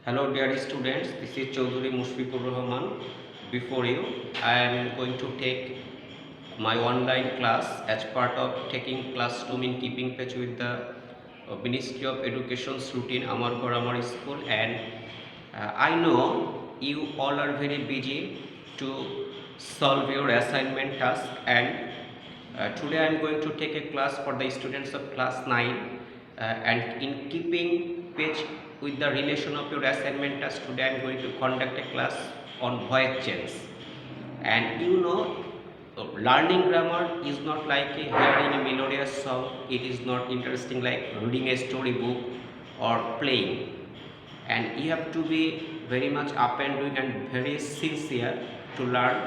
Hello dear students, this is Chaudhary Mushfiqur Rahman. Before you, I am going to take my online class as part of taking classroom in keeping pace with the Ministry of Education's routine Amar Ghar Amar School, and I know you all are very busy to solve your assignment task, and today I am going to take a class for the students of class 9, and in keeping pace with the relation of your assignment task, today I am going to conduct a class on voice change. And learning grammar is not like hearing a melodious song. It is not interesting like reading a storybook or playing. And you have to be very much up and doing and very sincere to learn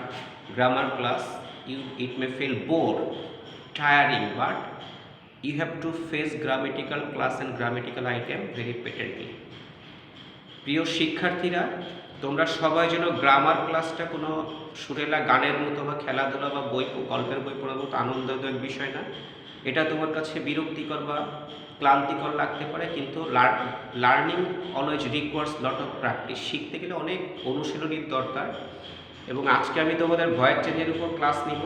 grammar class. It may feel bored, tiring, but you have to face grammatical class and grammatical item very patently. প্রিয় শিক্ষার্থীরা, তোমরা সবাই যেন grammar ক্লাসটা কোনো সুরেলা গানের মতো বা খেলাধুলা বা গল্পের বই পড়ার মতো আনন্দদায়ক বিষয় না। এটা তোমার কাছে বিরক্তিকর বা ক্লান্তিকর লাগতে পারে, কিন্তু learning always requires lot of practice. শিখতে গেলে অনেক অনুশীলনীর দরকার। এবং আজকে আমি তোমাদের ভয়েস চেঞ্জের উপর ক্লাস নিব।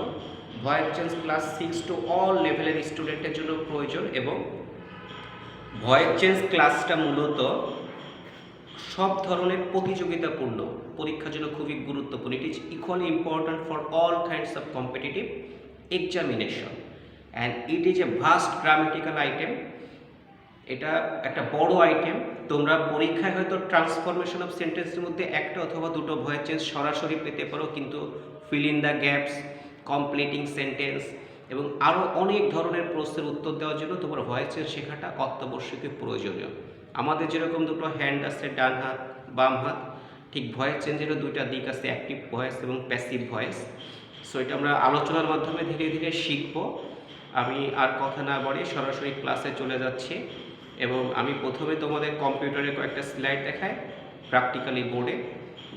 Voice change class 6 to all লেভেলের স্টুডেন্টের জন্য প্রয়োজন, এবং ভয়েস চেঞ্জ ক্লাসটা মূলত সব ধরনের প্রতিযোগিতাপূর্ণ পরীক্ষার জন্য খুবই গুরুত্বপূর্ণ। It is equally important for all kinds of competitive examination, and it is a vast grammatical item. এটা একটা বড় আইটেম। তোমরা পরীক্ষায় হয়তো ট্রান্সফরমেশন অফ সেন্টেন্সের মধ্যে একটা অথবা দুটো ভয়েস চেঞ্জ সরাসরি পেতে পারো, কিন্তু fill in the gaps, completing sentence এবং আরও অনেক ধরনের প্রশ্নের উত্তর দেওয়ার জন্য তোমার ভয়েস চেঞ্জ শেখাটা অত্যাবশ্যকীয় প্রয়োজনীয়। আমাদের যেরকম দুটো হ্যান্ড আছে, ডান হাত বাম হাত, ঠিক ভয়েস চেঞ্জেরও দুইটা দিক আছে, অ্যাক্টিভ ভয়েস এবং প্যাসিভ ভয়েস। সো এটা আমরা আলোচনার মাধ্যমে ধীরে ধীরে শিখব। আমি আর কথা না বাড়িয়ে সরাসরি ক্লাসে চলে যাচ্ছি, এবং আমি প্রথমে তোমাদের কম্পিউটারে কয়েকটা স্লাইড দেখাই, প্র্যাকটিক্যালি বোর্ডে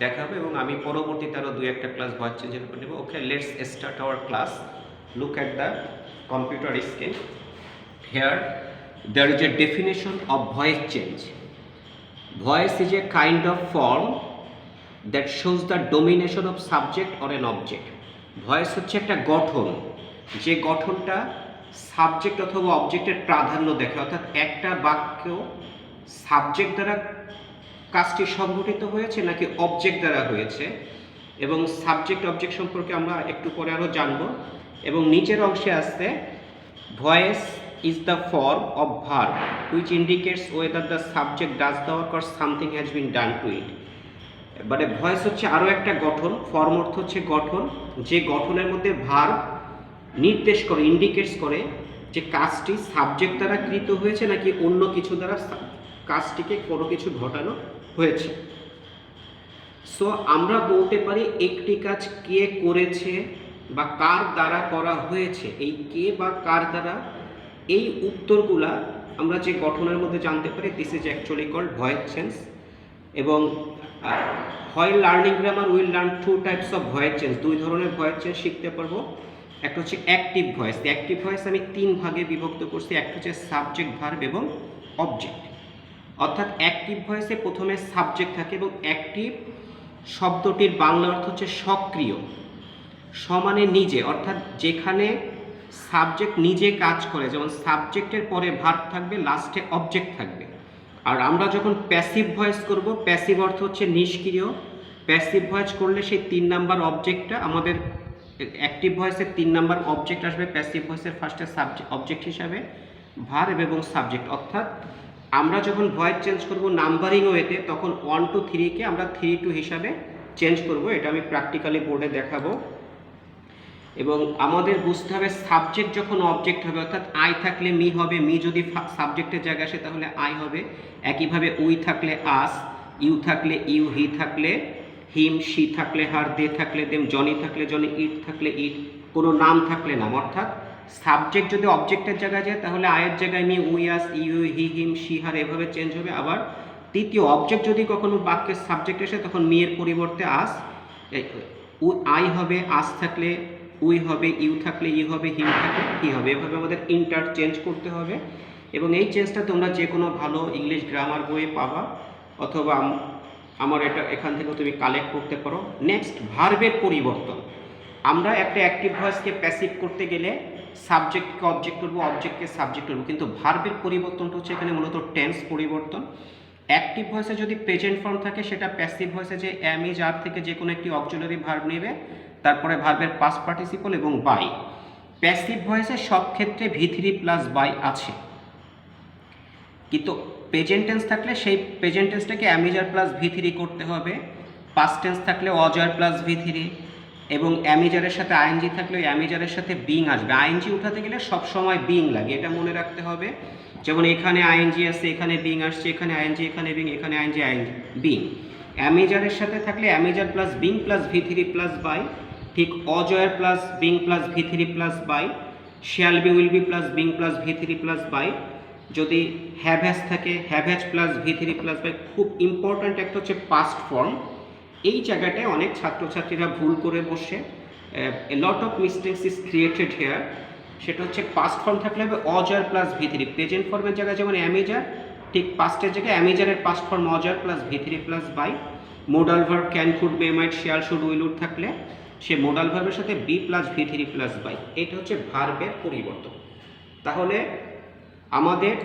দেখাবো, এবং আমি পরবর্তীতে আরও দুই একটা ক্লাস ভয়েস চেঞ্জের উপর নেব। Okay, let's start our class. Look at the computer screen. Here there is a definition of voice change. Voice is a kind of form that shows the domination of subject or an object. Voice হচ্ছে একটা গঠন, যে গঠনটা subject অথবা অবজেক্টের প্রাধান্য দেখে, অর্থাৎ একটা বাক্য সাবজেক্ট দ্বারা কাজটি সংঘটিত হয়েছে নাকি অবজেক্ট দ্বারা হয়েছে, এবং সাবজেক্ট অবজেক্ট সম্পর্কে আমরা একটু পরে আরও জানব। এবং নিচের অংশে আসছে voice is the form of verb which indicates whether the subject does the work or something has been done to it. মানে ভয়েস হচ্ছে আরও একটা গঠন। ফর্ম অর্থ হচ্ছে গঠন, যে গঠনের মধ্যে ভার্ব নির্দেশ করে, ইন্ডিকেটস করে যে কাজটি সাবজেক্ট দ্বারা কৃত হয়েছে নাকি অন্য কিছু দ্বারা কাজটিকে কোনো কিছু ঘটানো হয়েছে। সো আমরা বলতে পারি একটি কাজ কে করেছে বা কার দ্বারা করা হয়েছে। এই কে বা কার দ্বারা, এই উত্তরগুলা আমরা যে গঠনের মধ্যে জানতে পারি, this is actually called voice change. এবং while learning grammar will learn two types of voice change. দুই ধরনের ভয়েস চেঞ্জ শিখতে পারবো। একটা হচ্ছে অ্যাক্টিভ ভয়েস। অ্যাক্টিভ ভয়েস আমি তিন ভাগে বিভক্ত করছি। একটা হচ্ছে সাবজেক্ট, ভার্ব এবং অবজেক্ট। অর্থাৎ অ্যাক্টিভ ভয়েসে প্রথমে সাবজেক্ট থাকে, এবং অ্যাক্টিভ শব্দটির বাংলা অর্থ হচ্ছে সক্রিয়, সমানে নিজে, অর্থাৎ যেখানে সাবজেক্ট নিজে কাজ করে, যেমন সাবজেক্টের পরে ভার্ব থাকবে, লাস্টে অবজেক্ট থাকবে। আর আমরা যখন প্যাসিভ ভয়েস করব, প্যাসিভ অর্থ হচ্ছে নিষ্ক্রিয়। প্যাসিভ ভয়েস করলে সেই 3 নাম্বার অবজেক্টটা, আমাদের অ্যাক্টিভ ভয়েসের 3 নাম্বার অবজেক্ট আসবে, প্যাসিভ ভয়েসের ফার্স্টে সাবজেক্ট অবজেক্ট হিসাবে ভার্ব এবং সাবজেক্ট। অর্থাৎ আমরা যখন ভয়েস চেঞ্জ করব নাম্বারিং ওয়েতে, তখন 1 to 3-কে আমরা 3 to হিসাবে চেঞ্জ করব। এটা আমি প্র্যাকটিক্যালি বোর্ডে দেখাবো। এবং আমাদের বুঝতে হবে সাবজেক্ট যখন অবজেক্ট হবে, অর্থাৎ আই থাকলে মি হবে, মি যদি সাবজেক্টের জায়গায় আসে তাহলে আই হবে। একইভাবে উই থাকলে আস, ইউ থাকলে ইউ, হি থাকলে হিম, শি থাকলে হার, দে থাকলে দেম, জনি থাকলে জনি, ইট থাকলে ইট, কোনো নাম থাকলে নাম। অর্থাৎ সাবজেক্ট যদি অবজেক্টের জায়গায় যায় তাহলে আয়ের জায়গায় me, we, us, you, he, him, she, her এভাবে চেঞ্জ হবে। আবার তৃতীয় অবজেক্ট যদি কখনো বাক্যের সাবজেক্ট আসে তখন মি এর পরিবর্তে আস, আই হবে, আস থাকলে উই হবে, ইউ থাকলে ইউ হবে, হিম থাকলে হি হবে। এভাবে আমাদের ইন্টারচেঞ্জ করতে হবে, এবং এই চেঞ্জটা তোমরা যে কোনো ভালো ইংলিশ গ্রামার বইয়ে পাবা। অথবা আমার এটা এখান থেকেও তুমি কালেক্ট করতে পারো। নেক্সট, ভার্বের পরিবর্তন। আমরা একটা অ্যাক্টিভ ভয়েসকে প্যাসিভ করতে গেলে সাবজেক্টকে অবজেক্ট করবো, অবজেক্টকে সাবজেক্ট করবো, কিন্তু ভার্বের পরিবর্তনটা হচ্ছে এখানে মূলত টেন্স পরিবর্তন। অ্যাক্টিভ ভয়েসে যদি প্রেজেন্ট ফর্ম থাকে, সেটা প্যাসিভ ভয়েসে যে অ্যাম ইজ আর থেকে যে কোনো একটি অক্সিলারি ভার্ব নেবে, তারপরে ভার্বের পাস্ট পার্টিসিপল এবং বাই। প্যাসিভ ভয়েসে সব ক্ষেত্রে ভি3 প্লাস বাই আছে, কিন্তু প্রেজেন্ট টেন্স থাকলে সেই প্রেজেন্ট টেন্সটাকে অ্যামিজার প্লাস ভি3 করতে হবে। পাস্ট টেন্স থাকলে অজার প্লাস ভি3, এবং অ্যামিজারের সাথে আইএনজি থাকলে ওই অ্যামিজারের সাথে বিং আসবে। আইএনজি উঠাতে গেলে সবসময় বিং লাগে, এটা মনে রাখতে হবে। যেমন এখানে আইএনজি আসছে, এখানে বিং আসছে, এখানে আইএনজি, এখানে বিং, এখানে আইএনজি, আইএনজি, বিং। অ্যামিজারের সাথে থাকলে অ্যামিজার প্লাস বিং প্লাস ভি3 প্লাস বাই, ঠিক অজয়ার প্লাস বিং প্লাস ভি3 plus by, shall be will be plus being plus ভি3 প্লাস বাই। যদি হ্যাভ হ্যাজ থাকে, হ্যাভ হ্যাজ প্লাস ভি3 প্লাস বাই। খুব ইম্পর্ট্যান্ট একটা হচ্ছে পাস্ট ফর্ম। এই জায়গাটায় অনেক ছাত্রছাত্রীরা ভুল করে বসে, a lot of mistakes is created here. সেটা হচ্ছে পাস্ট ফর্ম থাকলে হবে অজার প্লাস ভি3। প্রেজেন্ট ফর্মের জায়গায় যেমন অ্যামিজার, ঠিক পাস্টের জায়গায় অ্যামিজারের পাস্ট ফর্ম অজার প্লাস ভি3 plus by. Modal verb can, could, may, might, shall, should, will, would থাকলে সে মোডাল ভার্বের সাথে বি প্লাস ভি3 প্লাস বাই। এটা হচ্ছে ভার্বের পরিবর্তন। তাহলে আমাদের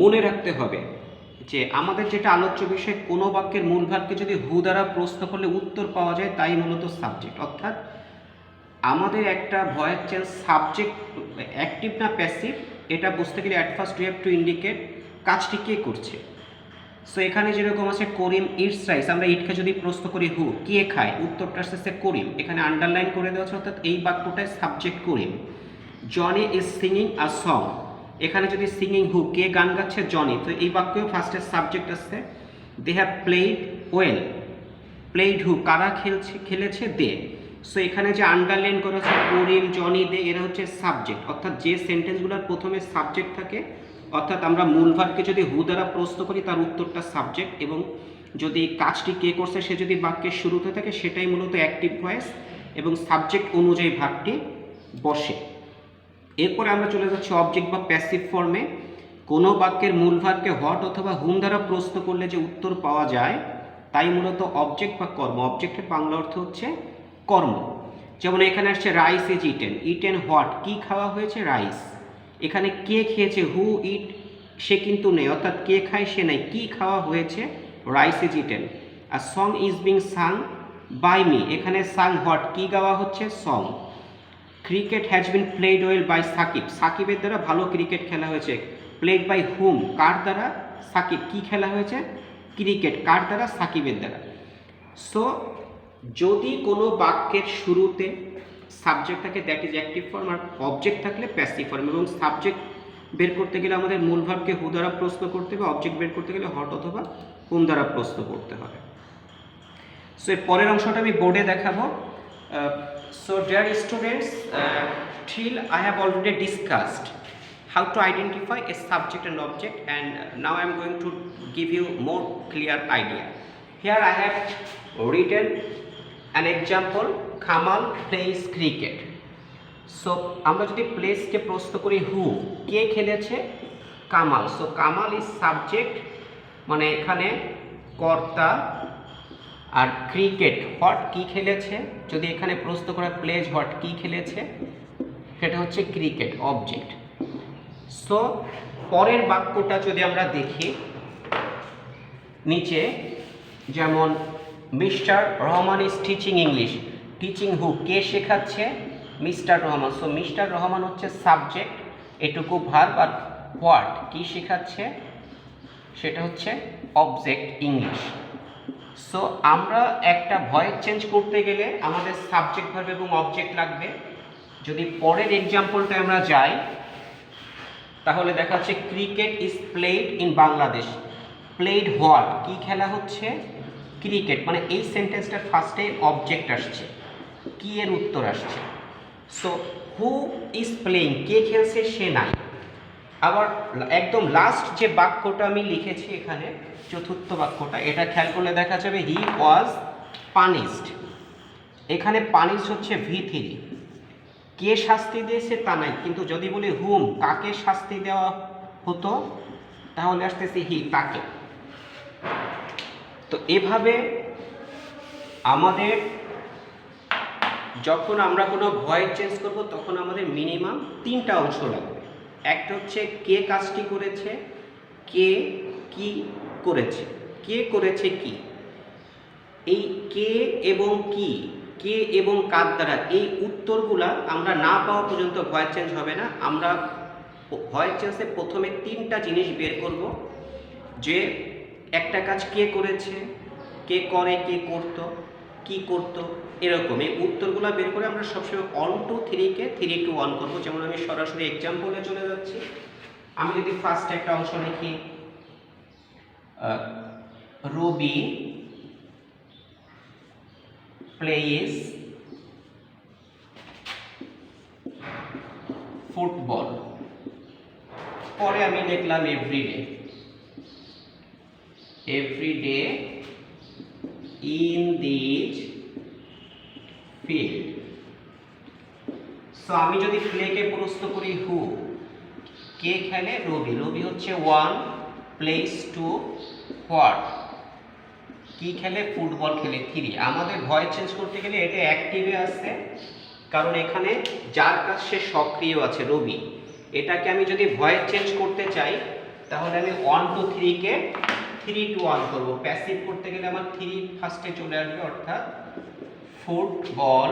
মনে রাখতে হবে যে আমাদের যেটা আলোচ্য বিষয়, কোনো বাক্যের মূল ভাবকে যদি হু দ্বারা প্রশ্ন করলে উত্তর পাওয়া যায়, তাই মূলত সাবজেক্ট। অর্থাৎ আমাদের একটা ভয়েস চেঞ্জ সাবজেক্ট অ্যাক্টিভ না প্যাসিভ, এটা বুঝতে গেলে at first we have to indicate কাজটি কে করছে। সো এখানে যেরকম আছে করিম ইটস রাইস, আমরা ইটকে যদি প্রশ্ন করি হু, কে খায়, উত্তরটা আসছে করিম। এখানে আন্ডারলাইন করে দেওয়া আছে, অর্থাৎ এই বাক্যটায় subject Karim. Johnny is singing a song, এখানে যদি সিঙ্গিং হু, কে গান গাচ্ছে, জনি, তো এই বাক্যেও ফার্স্টে সাবজেক্ট আসছে। They have played well, played who, কারা খেলেছে, দে। সো এখানে যে আন্ডারলাইন করা আছে করিম, জনি, দে, এরা হচ্ছে সাবজেক্ট। অর্থাৎ যে সেন্টেন্সগুলোর প্রথমে সাবজেক্ট থাকে, অর্থাৎ আমরা মূল ভার্বকে যদি হু দ্বারা প্রশ্ন করি, তার উত্তরটা সাবজেক্ট, এবং যদি কাজটি কে করছে সে যদি বাক্যের শুরুতে থাকে, সেটাই মূলত অ্যাক্টিভ ভয়েস, এবং সাবজেক্ট অনুযায়ী ভার্বটি বসে। এরপরে আমরা চলে যাচ্ছি অবজেক্ট বা প্যাসিভ ফর্মে। কোনো বাক্যের মূল ভার্বকে হট অথবা হুম দ্বারা প্রশ্ন করলে যে উত্তর পাওয়া যায়, তাই মূলত অবজেক্ট বা কর্ম। অবজেক্টের বাংলা অর্থ হচ্ছে কর্ম। যেমন এখানে আসছে rice is eaten, eaten what, কি খাওয়া হয়েছে, রাইস। এখানে কে খেয়েছে, হু ইট, সে কিন্তু নেই, অর্থাৎ কে খায় সে নেই, কি খাওয়া হয়েছে, রাইস ইজ ইটেন। আর song is being sung by me, এখানে সাং হোয়াট, কি গাওয়া হচ্ছে, song. Cricket has been played well by Shakib, সাকিবের দ্বারা ভালো ক্রিকেট খেলা হয়েছে। প্লেড বাই হুম, কার দ্বারা, সাকিব। কি খেলা হয়েছে, ক্রিকেট, কার দ্বারা, সাকিবের দ্বারা। সো যদি কোনো বাক্যের শুরুতে সাবজেক্ট থাকে, দ্যাট ইজ অ্যাক্টিভ ফর্ম, আর অবজেক্ট থাকলে প্যাসিভ ফর্ম। এবং সাবজেক্ট বের করতে গেলে আমাদের মূল ভার্বকে হু দ্বারা প্রশ্ন করতে হবে, অবজেক্ট বের করতে গেলে হট অথবা হুম দ্বারা প্রশ্ন করতে হবে। সো এর পরের অংশটা আমি বোর্ডে দেখাবো। So dear students, till I have already discussed how to identify a subject and object, and now I am going to give you more clear idea. Here I have written an example, Kamal plays cricket. So আমরা যদি place কে প্রশ্ন করি হু, কে খেলেছে, Kamal. So Kamal is subject, মানে এখানে কর্তা। আর cricket what, কি খেলেছে, যদি এখানে প্রশ্ন করা প্লেজ হোয়াট, কি খেলেছে, সেটা হচ্ছে ক্রিকেট, অবজেক্ট। সো পরের বাক্যটা যদি আমরা দেখি নিচে, যেমন Mister Rahman is teaching English, teaching who, কে শেখাচ্ছে, Mister Rahman. So Mister Rahman হচ্ছে সাবজেক্ট, এটুকু ভার্ব, আর হোয়াট, কি শেখাচ্ছে, সেটা হচ্ছে অবজেক্ট, ইংলিশ। সো আমরা একটা ভয়েস চেঞ্জ করতে গেলে আমাদের সাবজেক্ট ভার্ব এবং অবজেক্ট লাগবে। যদি পরের এক্সাম্পলটা আমরা যাই, তাহলে দেখা যাচ্ছে cricket is played in Bangladesh, played what, কি খেলা হচ্ছে, ক্রিকেট। মানে এই সেন্টেন্সটার ফার্স্টে অবজেক্ট আসছে, কি এর উত্তর আসছে। সো হু ইজ প্লেইং, কে খেলছে, সে নাই। আবার একদম লাস্ট যে বাক্যটা আমি লিখেছি এখানে, চতুর্থ বাক্যটা, এটা খেয়াল করলে দেখা যাবে হি ওয়াজ পানিশড। এখানে পানিশ হচ্ছে ভি3, কে শাস্তি দিয়েছে তা নাই, কিন্তু যদি বলি হুম, কাকে শাস্তি দেওয়া হতো, তাহলে আসতেছে হি, তাকে। তো এভাবে আমাদের যখন আমরা কোনো ভয়েড চেঞ্জ করব তখন আমাদের মিনিমাম 3টা অংশ লাগবে। একটা হচ্ছে কে কাজটি করেছে, কে কি করেছে, কে করেছে কি। এই কে এবং কি, কে এবং কার দ্বারা, এই উত্তরগুলা আমরা না পাওয়া পর্যন্ত ভয়েড চেঞ্জ হবে না। আমরা ভয়েড চেঞ্জে প্রথমে 3টা জিনিস বের করব, যে একটা কাজ কে করেছে, কে করে, কে করতো, কি করতো, এরকম এই উত্তরগুলো বের করে আমরা সবসময় 1 to 3 কে 3 to 1 করবো। যেমন আমি সরাসরি এক্সাম্পলে চলে যাচ্ছি। আমি যদি ফার্স্ট একটা অংশ লিখি, রবি প্লেইস ফুটবল, পরে আমি লিখলাম everyday in this field. So আমি যদি প্লেকে প্রশ্ন করি হু, কে খেলে, রবি, রবি হচ্ছে 1, প্লেস 2, হোয়াট, কি খেলে, ফুটবল খেলে 3। আমাদের ভয়েস চেঞ্জ করতে গেলে এটা অ্যাক্টিভে আসছে, কারণ এখানে যার কাজ সে সক্রিয় আছে, রবি। এটাকে আমি যদি ভয়েস চেঞ্জ করতে চাই তাহলে আমি 1 to 3 কে 3 to 1 করব। প্যাসিভ করতে গেলে আমার 3 ফার্স্টে চলে আসবে, অর্থাৎ ফুটবল।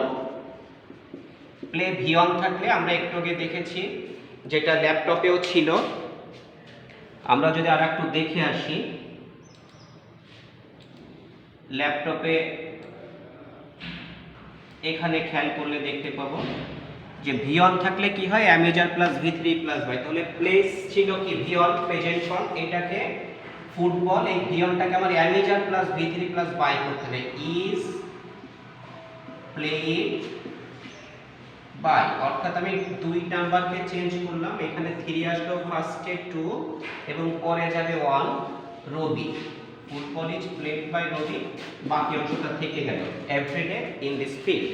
প্লে ভিয়ন থাকলে আমরা একটু আগে দেখেছি, যেটা ল্যাপটপেও ছিল। আমরা যদি আর একটু দেখে আসি, ল্যাপটপে এখানে খেয়াল করলে দেখতে পাবো যে ভিয়ন থাকলে কি হয়, অ্যামেজার প্লাস ভি3 প্লাস বাই। তাহলে প্লেস ছিল কি ভিয়ন, প্রেজেন্ট ফর্ম, এটাকে ফুটবল, এই ভিয়নটাকে আমার অ্যামেজার প্লাস ভি3 প্লাস বাই করতে হবে, ইজ প্লেড বাই। অর্থাৎ আমি 2 নাম্বারকে চেঞ্জ করলাম, এখানে 3 আসলো, ফার্স্টে 2 এবং পরে যাবে 1, Robi. Football is played by Robi, বাকি অংশটা থেকে গেল, everyday in this field.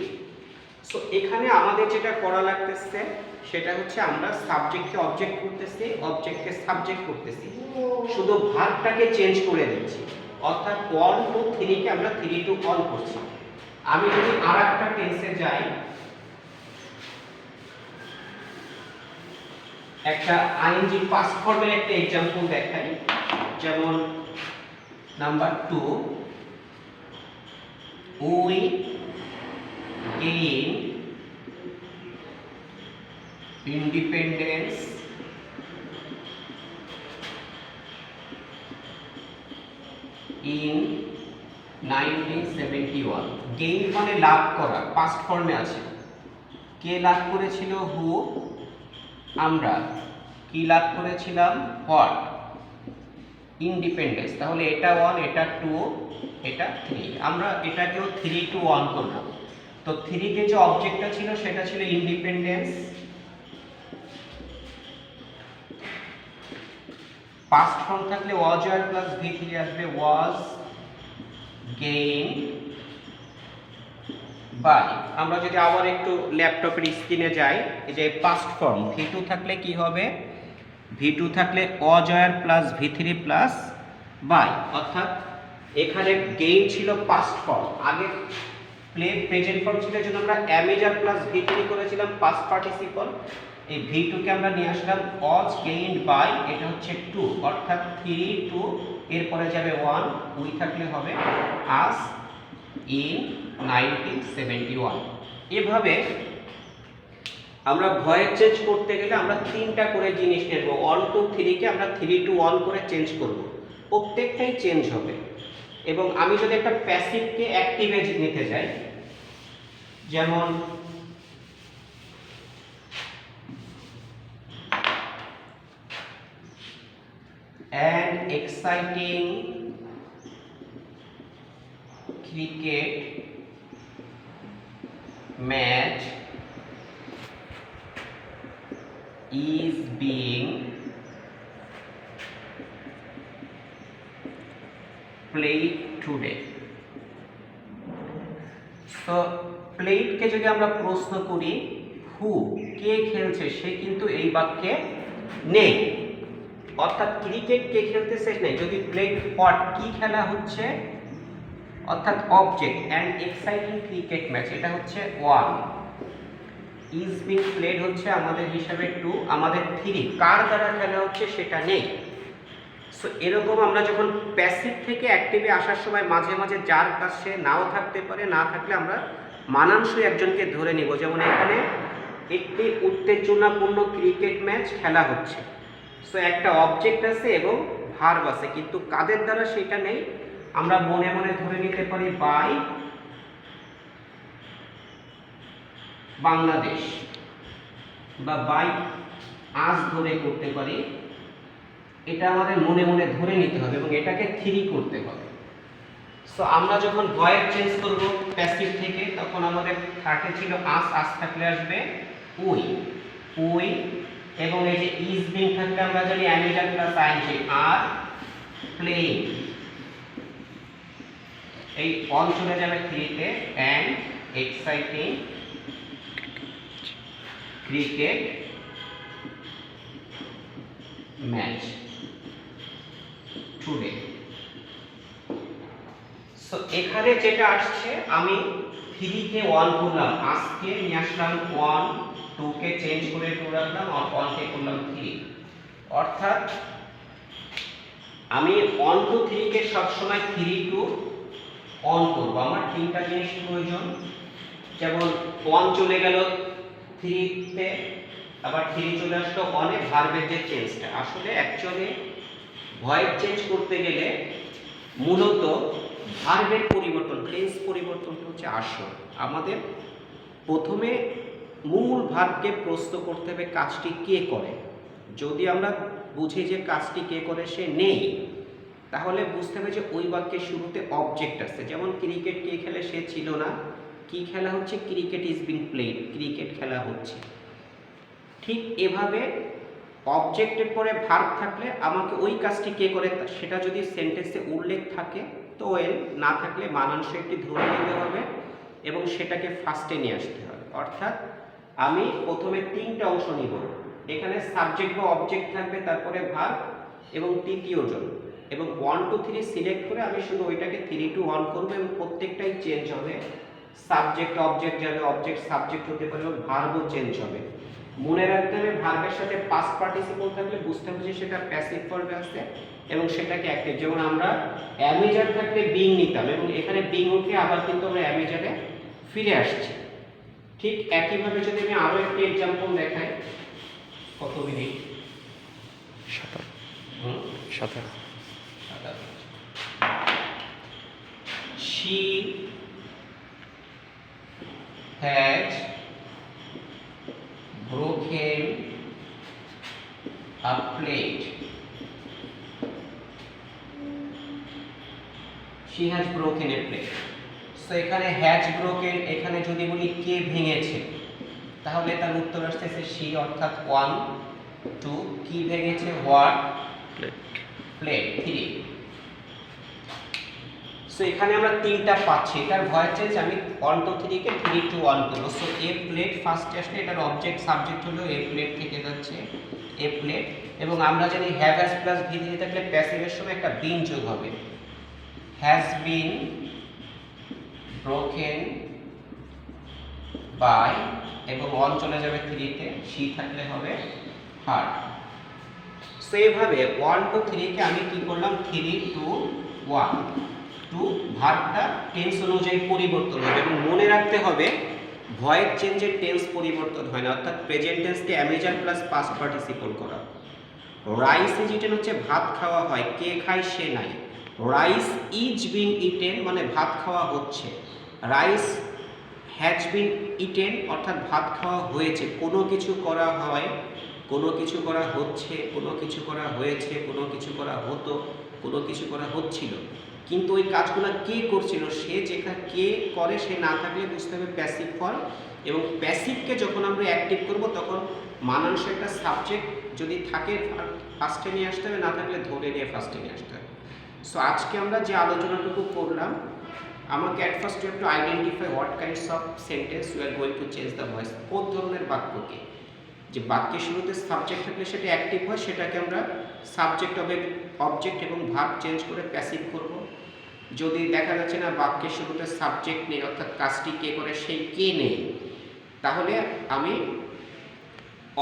So এখানে আমাদের যেটা করা লাগতেছে সেটা হচ্ছে আমরা সাবজেক্টকে অবজেক্ট করতেছি, অবজেক্টকে সাবজেক্ট করতেছি, শুধু ভার্বটাকে চেঞ্জ করে দিচ্ছি। অর্থাৎ 1 to 3 কে আমরা 3 to 1 করছি। আমি যদি আর একটা টেন্সে যাই, একটা আইএনজি পাস্ট ফর্মের একটা एग्जांपल দেখাই। যেমন number 2, we gain independence in 1971। Gain মানে লাভ করা, পাস্ট ফর্মে আছে। কে লাভ করেছিল, হু। আমরা কি লাভ করেছিলাম, হোয়াট, ইন্ডিপেন্ডেন্স। তাহলে এটা 1, এটা 2, এটা 3। আমরা এটাকেও 3 to 1 করব। তো 3 তে যে অবজেক্টটা ছিল সেটা ছিল ইন্ডিপেন্ডেন্স, পাস্ট ফর্ম থাকলে ওয়াজ আর প্লাস ভি3 আসবে, ওয়াজ গেইন বাই। আমরা যদি আবার একটু ল্যাপটপের স্ক্রিনে যাই, এই যে পাস্ট ফর্ম ভি2 থাকলে কি হবে, ভি2 থাকলে ওয়াজ আর প্লাস ভি3 প্লাস বাই। অর্থাৎ এখানে গেইন ছিল পাস্ট ফর্ম, আগে প্রেজেন্ট ফর্ম ছিল, জন্য আমরা অ্যামেজার প্লাস ভি3 করেছিলাম পাস্ট পার্টিসিপল। এই ভি2 কে আমরা নিয়ে আসলাম ওয়াজ গেইনড বাই, এটা হচ্ছে 2, অর্থাৎ 3 2, এরপরে যাবে 1, উই থাকলে হবে আস ইন 1971। এভাবে আমরা ভয়েস চেঞ্জ করতে গেলে আমরা 3টা করে জিনিস নেব। 1 to 3 কে আমরা 3 to 1 করে চেঞ্জ করব, প্রত্যেকটাই চেঞ্জ হবে। এবং আমি যদি একটা প্যাসিভকে অ্যাক্টিভে নিতে যাই, যেমন an exciting cricket match is being played today. So played কে যদি আমরা প্রশ্ন করি, হু, কে খেলছে, সে কিন্তু এই বাক্যে নেই। অর্থাৎ ক্রিকেট কে খেলতেছে নাই, যদি প্লেড হোয়াট কি খেলা হচ্ছে, অর্থাৎ object and exciting cricket match, এটা হচ্ছে 1, ইজ বিং প্লেড হচ্ছে আমাদের হিসাবে 2, আমাদের 3 কার দ্বারা খেলা হচ্ছে সেটা নেই। সো এরকম আমরা যখন প্যাসিভ থেকে অ্যাক্টিভে আসার সময় মাঝে মাঝে যার কাছে নাও থাকতে পারে, না থাকলে আমরা মানানসই একজনকে ধরে নিব। যেমন এখানে একটি উত্তেজনাপূর্ণ ক্রিকেট ম্যাচ খেলা হচ্ছে, সো একটা অবজেক্ট আছে এবং ভার্ব আছে, কিন্তু কাদের দ্বারা সেটা নেই, আমরা মনে মনে ধরে নিতে পারি বাই বাংলাদেশ বা বাই আজ ধরে করতে পারি। এটা আমাদের মনে মনে ধরে নিতে হবে এবং এটাকে 3 করতে হবে। সো আমরা যখন ভয়েস চেঞ্জ করব প্যাসিভ থেকে, তখন আমাদের থাকে ছিল আজ থাকলে আসবে উই, এবং এই যে ইজ বিং থাকলে আমরা জানি অ্যামিজার প্লাস আইএনজি আর প্লেইং, এই অন চলে যাবে 3 তে, and exciting cricket match today. So এখানে যেটা আসছে, আমি 3 কে 1 করলাম, আজকে নিয়ে আসলাম 1, 2 কে চেঞ্জ করে 2 রাখলাম আর 1 কে করলাম 3, অর্থাৎ আমি 1 to 3 কে সবসময় 3 to অন করব। আমার 3টা জিনিস প্রয়োজন, যেমন 1 চলে গেল 3 তে, আবার 3 চলে আসলো 1 এ, ভার্বের যে চেঞ্জটা, আসলে অ্যাকচুয়ালি ভয়েস চেঞ্জ করতে গেলে মূলত ভার্বের পরিবর্তন, টেন্স পরিবর্তনটা হচ্ছে আসল। আমাদের প্রথমে মূল ভার্বকে প্রশ্ন করতে হবে কাজটি কে করে। যদি আমরা বুঝি যে কাজটি কে করে সে নেই, তাহলে বুঝতে হবে যে ওই বাক্যের শুরুতে অবজেক্ট আছে। যেমন ক্রিকেট কে খেলে, সে ছিল না, কি খেলা হচ্ছে, cricket is being played, cricket খেলা হচ্ছে। ঠিক এভাবে অবজেক্টের পরে ভার্ব থাকলে আমাকে ওই কাজটি কে করে সেটা যদি সেন্টেন্সে উল্লেখ থাকে তো ওয়েল, না থাকলে মানাংশ একটি ধরে নিতে হবে এবং সেটাকে ফার্স্টে নিয়ে আসতে হবে। অর্থাৎ আমি প্রথমে 3টা অংশ নিব, এখানে সাবজেক্ট বা অবজেক্ট থাকবে, তারপরে ভার্ব এবং তৃতীয় জন, এবং 1 to 3 সিলেক্ট করে আমি শুধু ওইটাকে 3 to 1 করব এবং প্রত্যেকটাই চেঞ্জ হবে। সাবজেক্ট অবজেক্ট যাবে, অবজেক্ট সাবজেক্ট হতে পারে এবং ভার্বও চেঞ্জ হবে। মনে রাখতে হবে ভার্বের সাথে পাস্ট পার্টিসিপল থাকলে বুঝতে হবে যে সেটা প্যাসিভ ফর্মে আছে এবং সেটাকে অ্যাক্টিভ। যেমন আমরা অ্যামিজার থাকলে বিং নিতাম এবং এখানে বিং উঠে আবার কিন্তু আমরা অ্যামিজারে ফিরে আসছি। ঠিক একইভাবে যদি আমি আরো একটি एग्जांपल দেখাই, কত minute? 17। She has broken a plate. She has broken a plate. So এখানে has broken, এখানে যদি বলি কে ভেঙেছে, তাহলে তার উত্তর আসতেছে she, অর্থাৎ 1, 2, কি ভেঙেছে, what, plate, 3। সো এখানে আমরা 3টা পাচ্ছি, এটার ভয়েস চেঞ্জ আমি 1 to 3 কে 3 to 1 করব। সো এ প্লেট ফার্স্টে আসলে এটার অবজেক্ট সাবজেক্ট হলো এ প্লেট থেকে যাচ্ছে এ প্লেট, এবং আমরা জানি হ্যাভ হ্যাজ প্লাস ভি দিয়ে থাকলে প্যাসিভের সময় একটা বিন যোগ হবে, হ্যাজ বিন ব্রোকেন বাই, এবং অন চলে যাবে 3 তে, শি থাকলে হবে হার্ট। সো এইভাবে 1 to 3 কে আমি কি করলাম, 3 to 1 টু ভার্বটা টেন্স অনুযায়ী পরিবর্তন হবে। এবং মনে রাখতে হবে ভয়েস চেঞ্জের টেন্স পরিবর্তন হয় না, অর্থাৎ প্রেজেন্ট টেন্সকে অ্যামিজার প্লাস পাস্ট পার্টিসিপল করা। রাইস ইজ ইটেন হচ্ছে ভাত খাওয়া হয়, কে খায় সে নাই। রাইস ইজ বিং ইটেন মানে ভাত খাওয়া হচ্ছে। রাইস হ্যাজ বিন ইটেন অর্থাৎ ভাত খাওয়া হয়েছে। কোনো কিছু করা হয়, কোনো কিছু করা হচ্ছে, কোনো কিছু করা হয়েছে, কোনো কিছু করা হতো, কোনো কিছু করা হচ্ছিল। কিন্তু ওই কাজগুলো কে করছিল, সে যেখানে কে করে সে না থাকলে বুঝতে হবে প্যাসিভ ফর্ম। এবং প্যাসিভকে যখন আমরা অ্যাক্টিভ করব তখন মানাংশ একটা সাবজেক্ট যদি থাকে ফার্স্টে নিয়ে আসতে হবে, না থাকলে ধরে নিয়ে ফার্স্টে নিয়ে আসতে হবে। সো আজকে আমরা যে আলোচনাটুকু করলাম, আমাকে at first you have to identify what kinds of sentence you are going to change the voice. কোন ধরনের বাক্যকে, যে বাক্যের শুরুতে সাবজেক্ট থাকলে সেটা অ্যাক্টিভ হয়, সেটাকে আমরা সাবজেক্ট অবজেক্ট এবং ভার্ব চেঞ্জ করে প্যাসিভ করব। যদি দেখা যাচ্ছে না বাক্যের শুরুতে সাবজেক্ট নেই, অর্থাৎ কাজটি কে করে সেই কে নেই, তাহলে আমি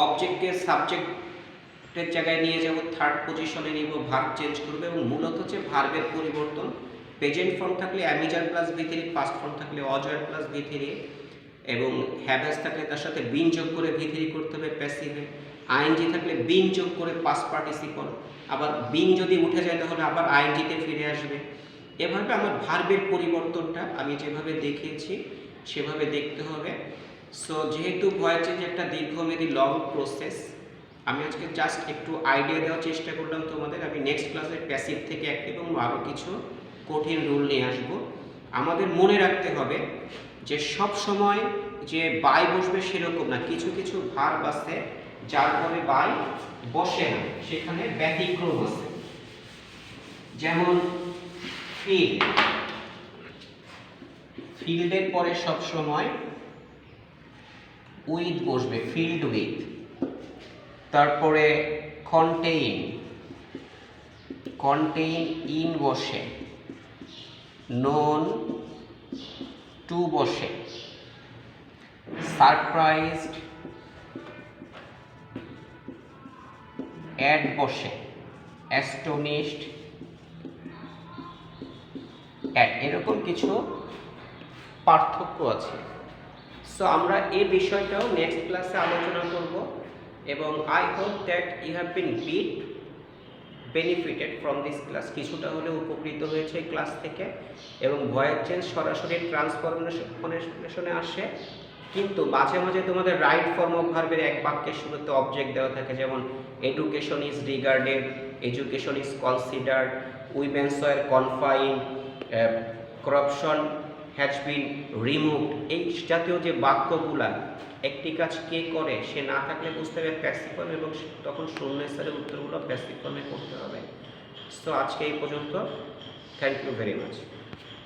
অবজেক্টকে সাবজেক্টের জায়গায় নিয়ে যাব, থার্ড পজিশনে নিব, ভার্ব চেঞ্জ করবে এবং মূলত হচ্ছে ভার্বের পরিবর্তন। প্রেজেন্ট ফর্ম থাকলে am is are plus V three, past form থাকলে অজয় প্লাস ভি থ্রি এবং হ্যাভেস থাকলে তার সাথে বিন যোগ করে ভি থ্রি করতে হবে প্যাসিভে। আইএনজি থাকলে বিন যোগ করে পাস্ট পার্টিসিপল, আবার বিন যদি উঠে যায় তাহলে আবার আইএনজিতে ফিরে আসবে। এভাবে আমার ভার্বের পরিবর্তনটা আমি যেভাবে দেখিয়েছি সেভাবে দেখতে হবে। সো যেহেতু ভয়েস চেঞ্জ একটা দীর্ঘমেয়াদী লং প্রসেস, আমি আজকে জাস্ট একটু আইডিয়া দেওয়ার চেষ্টা করলাম তোমাদের। আমি নেক্সট ক্লাসে প্যাসিভ থেকে অ্যাক্টিভ এবং আরও কিছু কঠিন রুল নিয়ে আসব। আমাদের মনে রাখতে হবে যে সব সময় যে বাই বসবে সেরকম না, কিছু কিছু ভার্ব আছে যার পরে বাই বসে না, সেখানে ব্যতিক্রম আছে। যেমন ফিল্ড, ফিল্ডের পরে সব সময় উইথ বসবে, ফিল্ড উইথ। তারপরে কন্টেইন, কন্টেইন ইন বসে, নোন টু বসে, সারপ্রাইজড অ্যাট বসে, অ্যাস্টনিশড অ্যাট, এরকম কিছু পার্থক্য আছে। সো আমরা এই বিষয়টাও নেক্সট ক্লাসে আলোচনা করব এবং I hope that you have been benefited from this class. কিছুটা হলেও উপকৃত হয়েছে এই ক্লাস থেকে। এবং ভয়েস চেঞ্জ সরাসরি ট্রান্সফরমেশনে আসে, কিন্তু মাঝে মাঝে তোমাদের রাইট ফর্ম অফ ভার্বের এক বাক্যের শুরুতে অবজেক্ট দেওয়া থাকে, যেমন education is regarded, education is considered, women's were confined, corruption has been removed. এই জাতীয় যে বাক্যগুলা একটি কাজ কে করে সে না থাকলে বুঝতে হবে প্যাসিভ ফর্ম, এবং তখন শূন্যস্থানের উত্তরগুলো প্যাসিভ ফর্মে করতে হবে। সো আজকে এই পর্যন্ত। Thank you very much.